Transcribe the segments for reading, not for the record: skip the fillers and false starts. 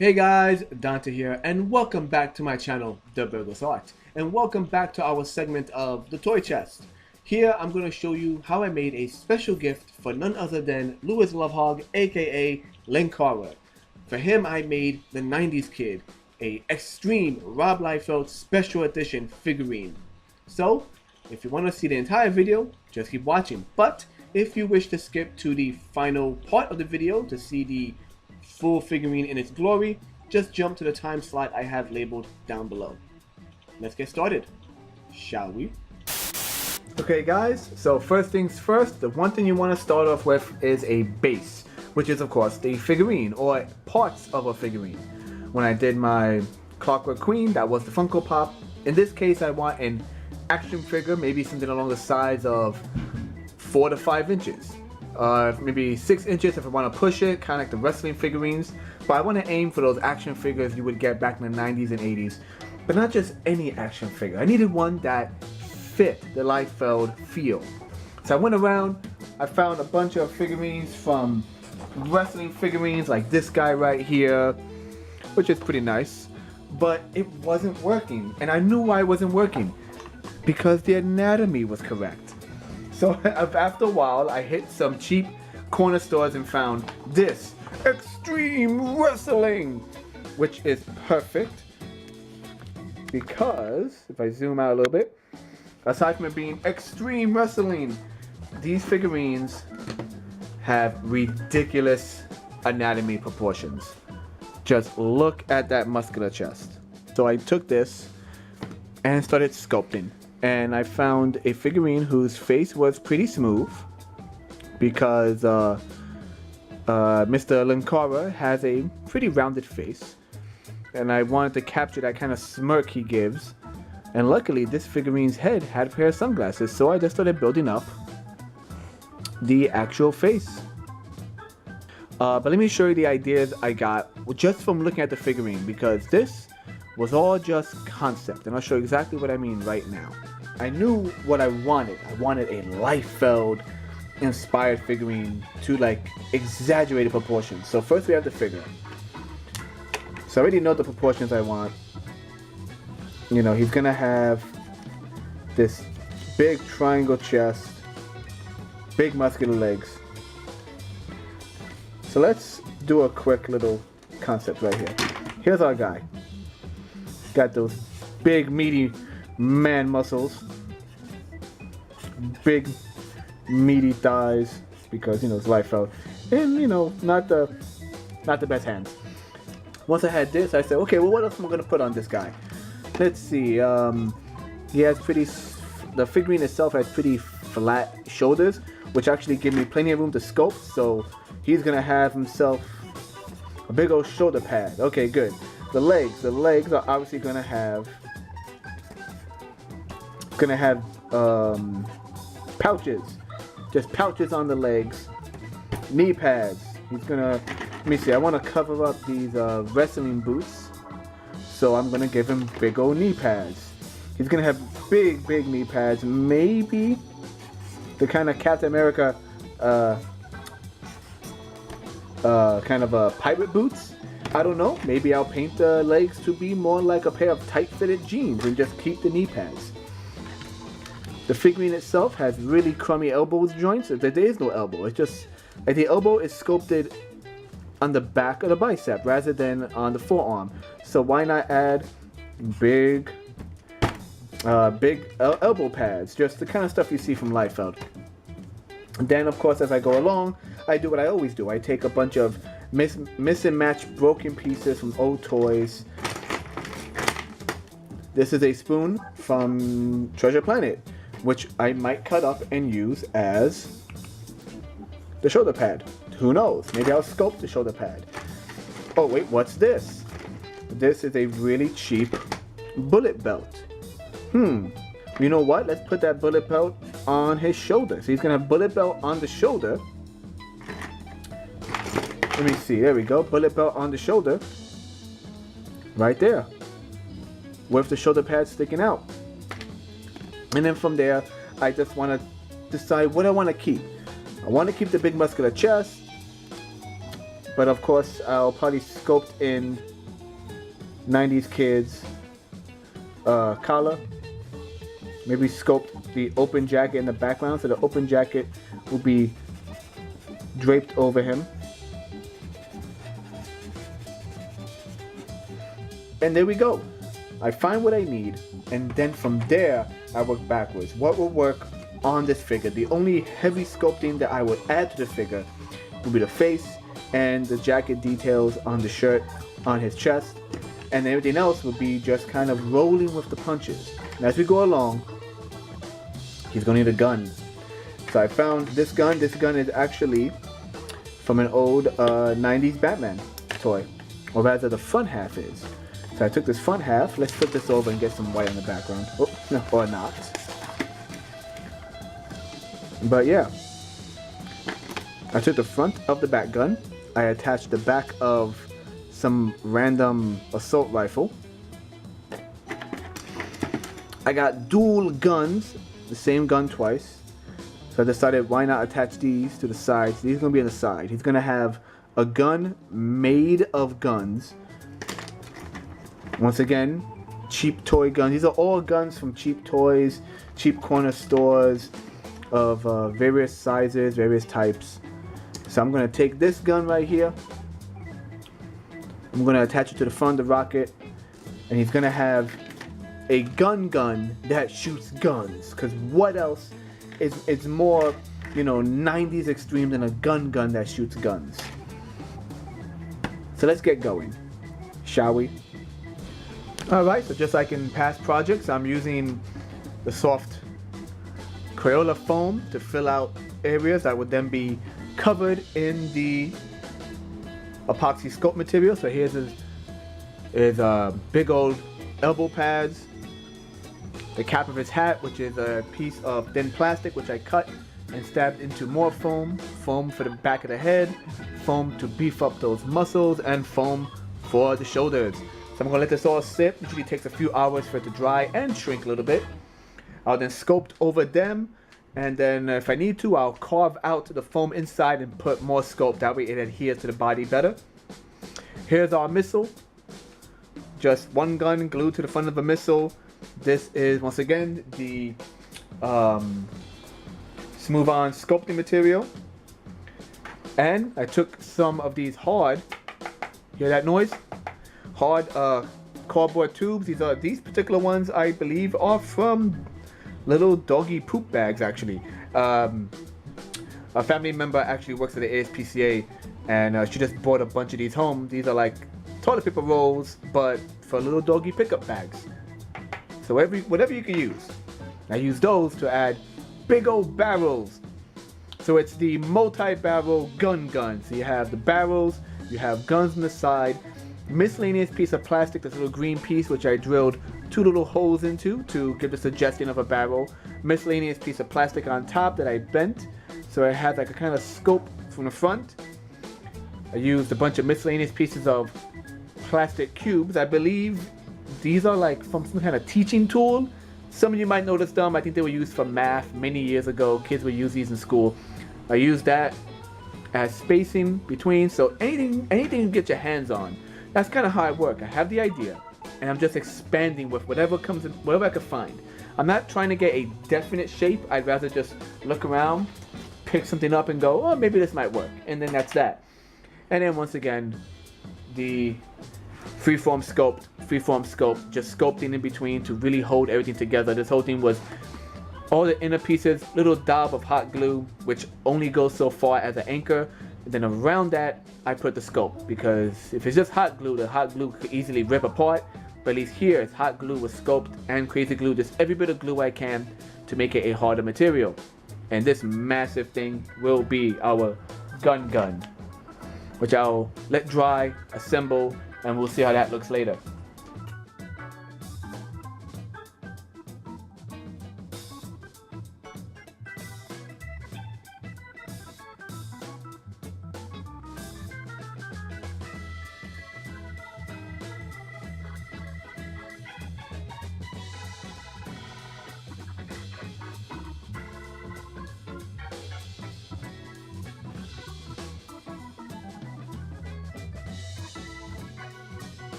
Hey guys, Dante here, and welcome back to my channel, The Burglar's Art, and welcome back to our segment of the toy chest. Here I'm going to show you how I made a special gift for none other than Louis Lovehog, aka Linkara. For him I made the 90s Kid, a X-Treme Rob Liefeld special edition figurine. So, if you want to see the entire video, just keep watching, but if you wish to skip to the final part of the video to see the full figurine in its glory, just jump to the time slot I have labeled down below. Let's get started, shall we? Okay guys, so first things first, the one thing you want to start off with is a base, which is of course the figurine or parts of a figurine. When I did my Clockwork Queen, that was the Funko Pop. In this case I want an action figure, maybe something along the size of 4 to 5 inches. Maybe 6 inches if I want to push it, kind of like the wrestling figurines. But I want to aim for those action figures you would get back in the 90s and 80s. But not just any action figure. I needed one that fit the Liefeld feel. So I went around, I found a bunch of figurines from wrestling figurines like this guy right here, which is pretty nice. But it wasn't working. And I knew why it wasn't working. Because the anatomy was correct. So after a while, I hit some cheap corner stores and found this X-Treme Wrestling, which is perfect because, if I zoom out a little bit, aside from it being X-Treme Wrestling, these figurines have ridiculous anatomy proportions. Just look at that muscular chest. So I took this and started sculpting. And I found a figurine whose face was pretty smooth because Mr. Linkara has a pretty rounded face, and I wanted to capture that kind of smirk he gives. And luckily this figurine's head had a pair of sunglasses, so I just started building up the actual face. But let me show you the ideas I got just from looking at the figurine, because this was all just concept, and I'll show you exactly what I mean right now. I knew what I wanted. I wanted a Liefeld inspired figurine to like exaggerated proportions. So first we have the figure. So I already know the proportions I want. You know, he's gonna have this big triangle chest, big muscular legs. So let's do a quick little concept right here. Here's our guy. Got those big meaty man muscles, big meaty thighs, because you know it's Liefeld, and you know not the best hands. Once I had this, I said, okay, well, what else am I gonna put on this guy? Let's see. He has the figurine itself has pretty flat shoulders, which actually give me plenty of room to sculpt. So he's gonna have himself a big old shoulder pad. Okay, good. The legs are obviously gonna have pouches, just pouches on the legs. Knee pads. He's gonna, let me see, I want to cover up these wrestling boots, so I'm gonna give him big old knee pads. He's gonna have big knee pads, maybe the kind of Captain America kind of pirate boots. I don't know, maybe I'll paint the legs to be more like a pair of tight-fitted jeans and just keep the knee pads. The figurine itself has really crummy elbow joints. There is no elbow. It's just like the elbow is sculpted on the back of the bicep rather than on the forearm. So why not add big elbow pads? Just the kind of stuff you see from Liefeld. And then, of course, as I go along, I do what I always do. I take a bunch of miss and match broken pieces from old toys. This is a spoon from Treasure Planet, which I might cut up and use as the shoulder pad. Who knows? Maybe I'll sculpt the shoulder pad. Oh wait, what's this? This is a really cheap bullet belt. You know what? Let's put that bullet belt on his shoulder. So he's gonna have bullet belt on the shoulder. Let me see, there we go. Bullet belt on the shoulder. Right there. With the shoulder pad sticking out. And then from there, I just want to decide what I want to keep. I want to keep the big muscular chest. but of course I'll probably sculpt in 90s kids collar. Maybe sculpt the open jacket in the background, so the open jacket will be draped over him. And there we go. I find what I need, and then from there I work backwards. What will work on this figure? The only heavy sculpting that I would add to the figure will be the face and the jacket details on the shirt, on his chest, and everything else will be just kind of rolling with the punches. And as we go along, he's gonna need a gun. So I found this gun. This gun is actually from an old 90s Batman toy, or rather the front half is. So I took this front half. Let's flip this over and get some white on the background. Oh, or not. But yeah, I took the front of the bat gun. I attached the back of some random assault rifle. I got dual guns, the same gun twice. So I decided, why not attach these to the sides? These are gonna be on the side. He's gonna have a gun made of guns. Once again, cheap toy guns. These are all guns from cheap toys, cheap corner stores of various sizes, various types. So I'm gonna take this gun right here. I'm gonna attach it to the front of the rocket, and he's gonna have a gun that shoots guns. Cause what else is more, you know, 90s X-Treme than a gun that shoots guns? So let's get going, shall we? Alright, so just like in past projects, I'm using the soft Crayola foam to fill out areas that would then be covered in the epoxy sculpt material. So here's his big old elbow pads, the cap of his hat, which is a piece of thin plastic which I cut and stabbed into more foam for the back of the head, foam to beef up those muscles, and foam for the shoulders. So I'm gonna let this all sit. Usually takes a few hours for it to dry and shrink a little bit. I'll then sculpt over them, and then if I need to, I'll carve out the foam inside and put more sculpt. That way it adheres to the body better. Here's our missile. Just one gun glued to the front of a missile. This is, once again, the Smooth On sculpting material. And I took some of these hard, hear that noise? Hard cardboard tubes. These particular ones, I believe, are from little doggy poop bags, actually. A family member actually works at the ASPCA, and she just bought a bunch of these home. These are like toilet paper rolls, but for little doggy pickup bags. So whatever you can use. I use those to add big old barrels. So it's the multi-barrel gun. So you have the barrels, you have guns on the side, miscellaneous piece of plastic, this little green piece which I drilled 2 little holes into to give the suggestion of a barrel. Miscellaneous piece of plastic on top that I bent, so it had like a kind of scope from the front. I used a bunch of miscellaneous pieces of plastic cubes. I believe these are like from some kind of teaching tool. Some of you might notice them. I think they were used for math many years ago. Kids would use these in school. I used that as spacing between, so anything you get your hands on. That's kind of how I work. I have the idea, and I'm just expanding with whatever comes in, whatever I could find. I'm not trying to get a definite shape. I'd rather just look around, pick something up, and go, oh, maybe this might work, and then that's that. And then once again, the freeform sculpt, just sculpting in between to really hold everything together. This whole thing was all the inner pieces, little dab of hot glue, which only goes so far as an anchor. And then around that, I put the sculpt, because if it's just hot glue, the hot glue could easily rip apart. But at least here, it's hot glue with sculpt and crazy glue, just every bit of glue I can to make it a harder material. And this massive thing will be our gun, which I'll let dry, assemble, and we'll see how that looks later.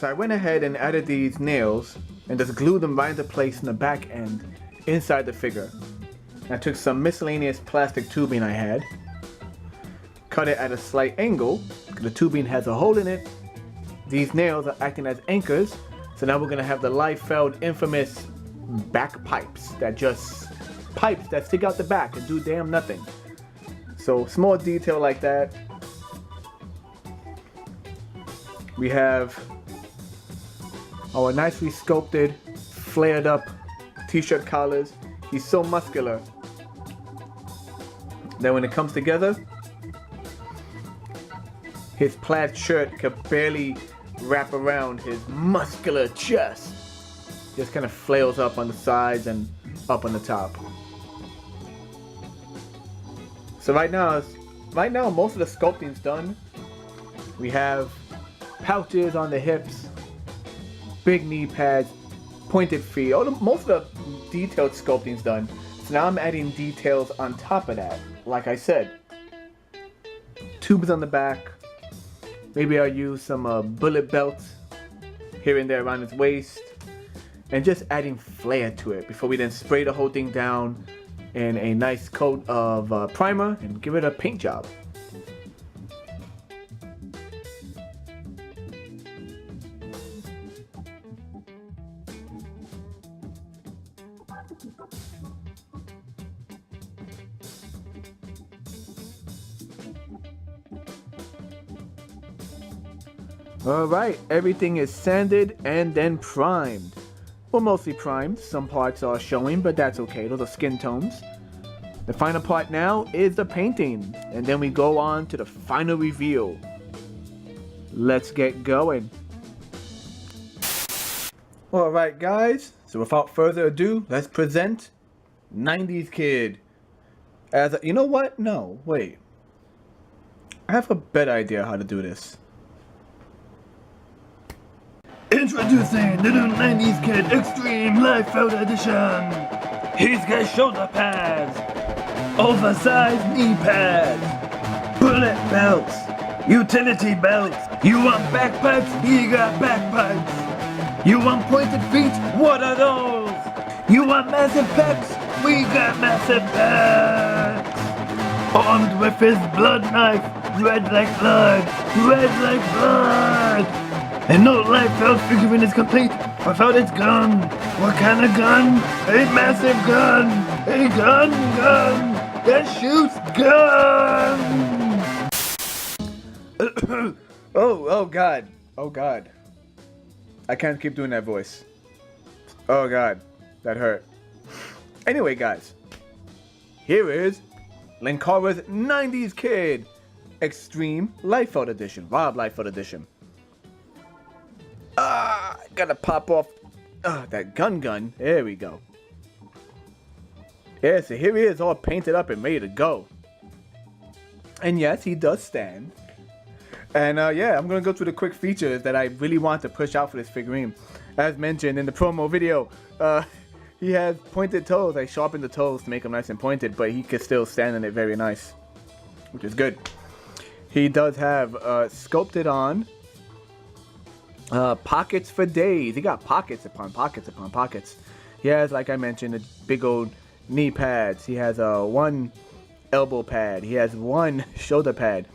so I went ahead and added these nails and just glued them right into place in the back end inside the figure. I took some miscellaneous plastic tubing I had, cut it at a slight angle. The tubing has a hole in it. These nails are acting as anchors, so now we're gonna have the Liefeld infamous back pipes that stick out the back and do damn nothing. So small detail like that. We have our nicely sculpted, flared up t-shirt collars. He's so muscular that when it comes together, his plaid shirt could barely wrap around his muscular chest. Just kind of flails up on the sides and up on the top. So right now most of the sculpting's done. We have pouches on the hips, big knee pads, pointed feet. Most of the detailed sculpting's done. So now I'm adding details on top of that. Like I said, tubes on the back. Maybe I'll use some bullet belts here and there around his waist. And just adding flair to it before we then spray the whole thing down in a nice coat of primer and give it a paint job. Alright, everything is sanded and then primed. Well, mostly primed. Some parts are showing, but that's okay. Those are skin tones. The final part now is the painting, and then we go on to the final reveal. Let's get going. Alright guys, so without further ado, let's present 90s Kid. You know what? No, wait. I have a better idea how to do this. Introducing the new 90s Kid X-Treme Liefeld Edition. He's got shoulder pads, oversized knee pads, bullet belts, utility belts. You want backpacks? He got backpacks. You want pointed feet? What are those? You want massive pecs? We got massive pecs. Armed with his blood knife, red like blood, red like blood. And no Liefeld figurine is complete without its gun. What kind of gun? A massive gun! A gun that shoots guns! Oh god. Oh god. I can't keep doing that voice. Oh god. That hurt. Anyway guys. Here is Linkara's 90s Kid X-Treme Liefeld Edition. Rob Liefeld Edition. Gotta pop off that gun. There we go. Yeah, so here he is all painted up and ready to go. And yes, he does stand. And yeah, I'm gonna go through the quick features that I really want to push out for this figurine. As mentioned in the promo video, he has pointed toes. I sharpened the toes to make them nice and pointed, but he can still stand in it very nice, which is good. He does have sculpted on pockets for days. He got pockets upon pockets upon pockets. He has, like I mentioned, a big old knee pads. He has one elbow pad. He has one shoulder pad.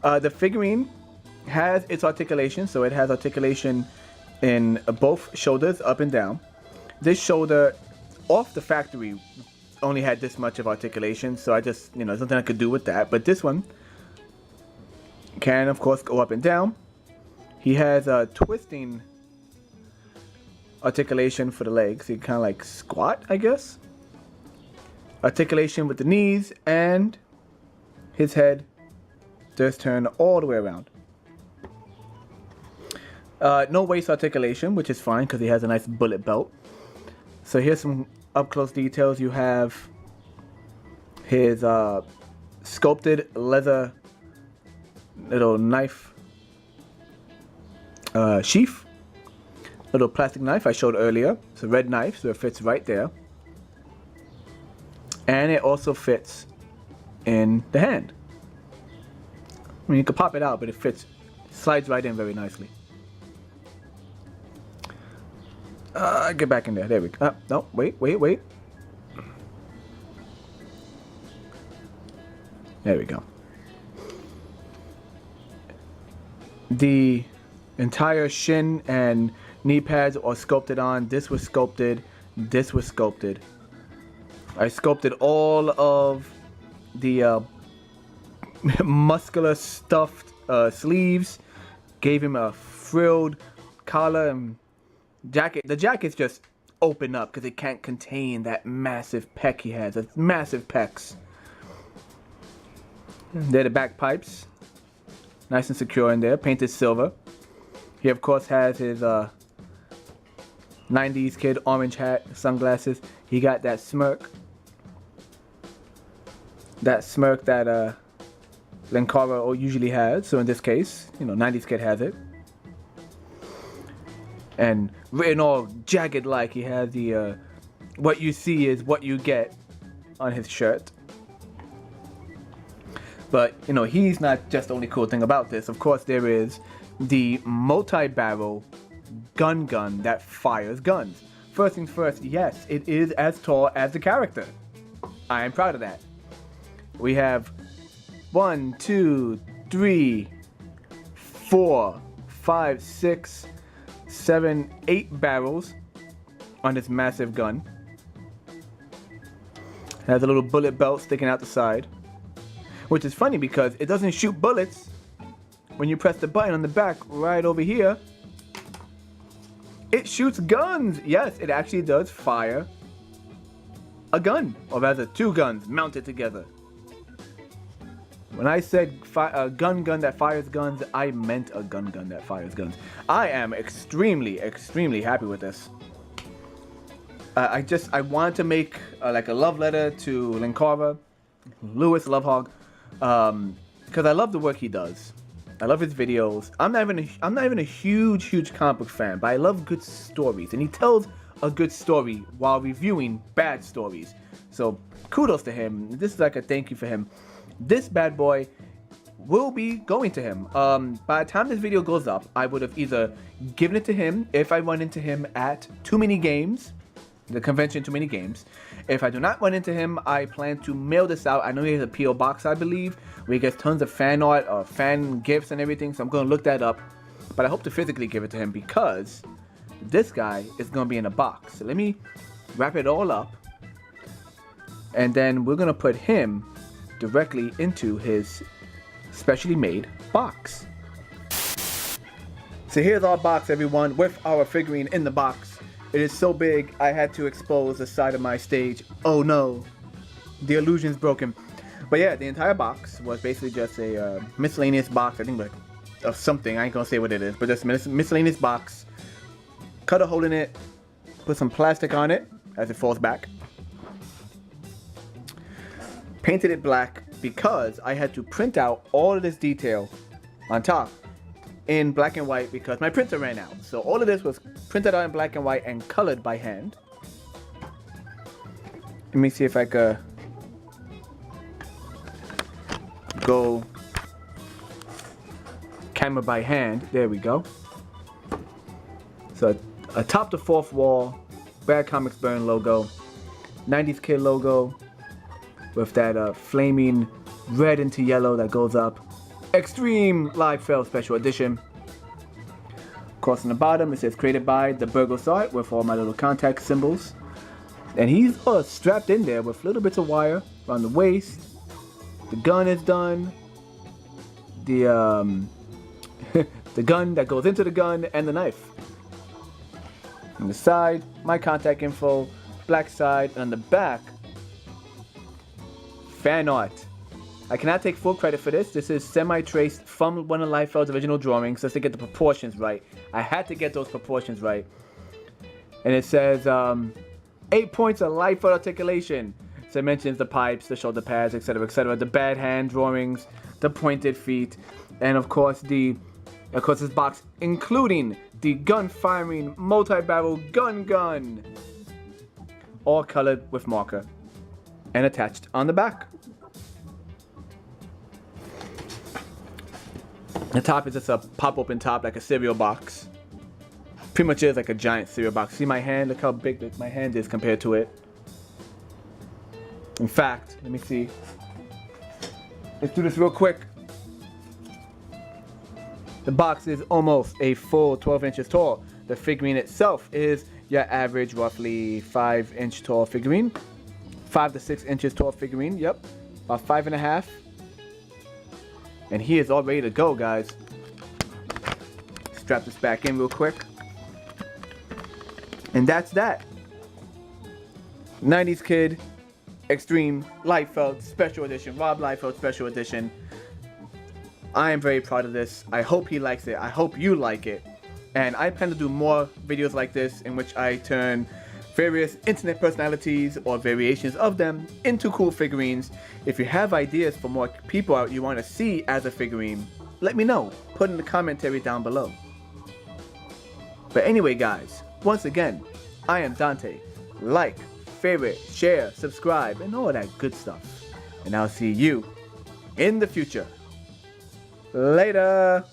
The figurine has its articulation, so it has articulation in both shoulders, up and down. This shoulder, off the factory, only had this much of articulation, so I just, there's nothing I could do with that. But this one can, of course, go up and down. He has a twisting articulation for the legs. He kind of like squat, I guess. Articulation with the knees, and his head does turn all the way around. No waist articulation, which is fine because he has a nice bullet belt. So here's some up close details. You have his sculpted leather little knife sheath, little plastic knife I showed earlier. It's a red knife, so it fits right there, and it also fits in the hand. I mean, you could pop it out, but it fits, slides right in very nicely. Get back in there. There we go. No, wait. There we go. The entire shin and knee pads are sculpted on. This was sculpted. This was sculpted. I sculpted all of the muscular stuffed sleeves. Gave him a frilled collar and jacket. The jacket's just open up because it can't contain that massive pec he has. It's massive pecs. They're the back pipes. Nice and secure in there. Painted silver. He of course has his 90s kid orange hat, sunglasses. He got that smirk. That smirk that Linkara usually has. So in this case, you know, 90s kid has it. And written all jagged like, he has the what you see is what you get on his shirt. But you know, he's not just the only cool thing about this. Of course, there is the multi-barrel gun that fires guns. First things first, yes, it is as tall as the character. I am proud of that. We have 1, 2, 3, 4, 5, 6, 7, 8 barrels on this massive gun. It has a little bullet belt sticking out the side, which is funny because it doesn't shoot bullets. When you press the button on the back right over here, it shoots guns. Yes, it actually does fire a gun, or rather 2 guns mounted together. When I said a gun that fires guns, I meant a gun that fires guns. I am extremely happy with this. I wanted to make like a love letter to Linkara, Lewis Lovehog, because I love the work he does. I love his videos. I'm not even a huge comic book fan, but I love good stories, and he tells a good story while reviewing bad stories. So kudos to him. This is like a thank you for him. This bad boy will be going to him. By the time this video goes up, I would have either given it to him if I run into him at Too Many Games, the convention Too Many Games. If I do not run into him, I plan to mail this out. I know he has a P.O. box, I believe, where he gets tons of fan art or fan gifts and everything, so I'm going to look that up. But I hope to physically give it to him because this guy is going to be in a box. So let me wrap it all up, and then we're going to put him directly into his specially made box. So here's our box, everyone, with our figurine in the box. It is so big, I had to expose the side of my stage. Oh no, the illusion's broken. But yeah, the entire box was basically just a miscellaneous box, I think, like, of something. I ain't gonna say what it is, but just a miscellaneous box. Cut a hole in it, put some plastic on it as it falls back. Painted it black because I had to print out all of this detail on top in black and white because my printer ran out. So all of this was printed out in black and white and colored by hand. Let me see if I could go camera by hand. There we go. So atop the 4th wall, Bad Comics Burn logo, 90s Kid logo with that flaming red into yellow that goes up. X-Treme Live Fail Special Edition. Of course, on the bottom it says created by the Burgos Art with all my little contact symbols. And he's strapped in there with little bits of wire around the waist. The gun is done. The the gun that goes into the gun and the knife. On the side, my contact info, black side, and on the back, fan art. I cannot take full credit for this. This is semi-traced from one of Liefeld's original drawings just to get the proportions right. I had to get those proportions right. And it says 8 points of Liefeld articulation. So it mentions the pipes, the shoulder pads, etc., etc., the bad hand drawings, the pointed feet, and of course this box including the gun firing multi-barrel gun, all colored with marker and attached on the back. The top is just a pop-open top like a cereal box. Pretty much is like a giant cereal box. See my hand? Look how big my hand is compared to it. In fact, let me see. Let's do this real quick. The box is almost a full 12 inches tall. The figurine itself is your average roughly 5-inch tall figurine. 5 to 6 inches tall figurine, yep. About 5.5. And he is all ready to go, guys. Strap this back in real quick. And that's that. 90s Kid, X-Treme, Liefeld Special Edition, Rob Liefeld Special Edition. I am very proud of this. I hope he likes it. I hope you like it. And I plan to do more videos like this in which I turn various internet personalities or variations of them into cool figurines. If you have ideas for more people out you want to see as a figurine, let me know. Put in the commentary down below. But anyway, guys, once again, I am Dante. Like, favorite, share, subscribe, and all that good stuff. And I'll see you in the future. Later.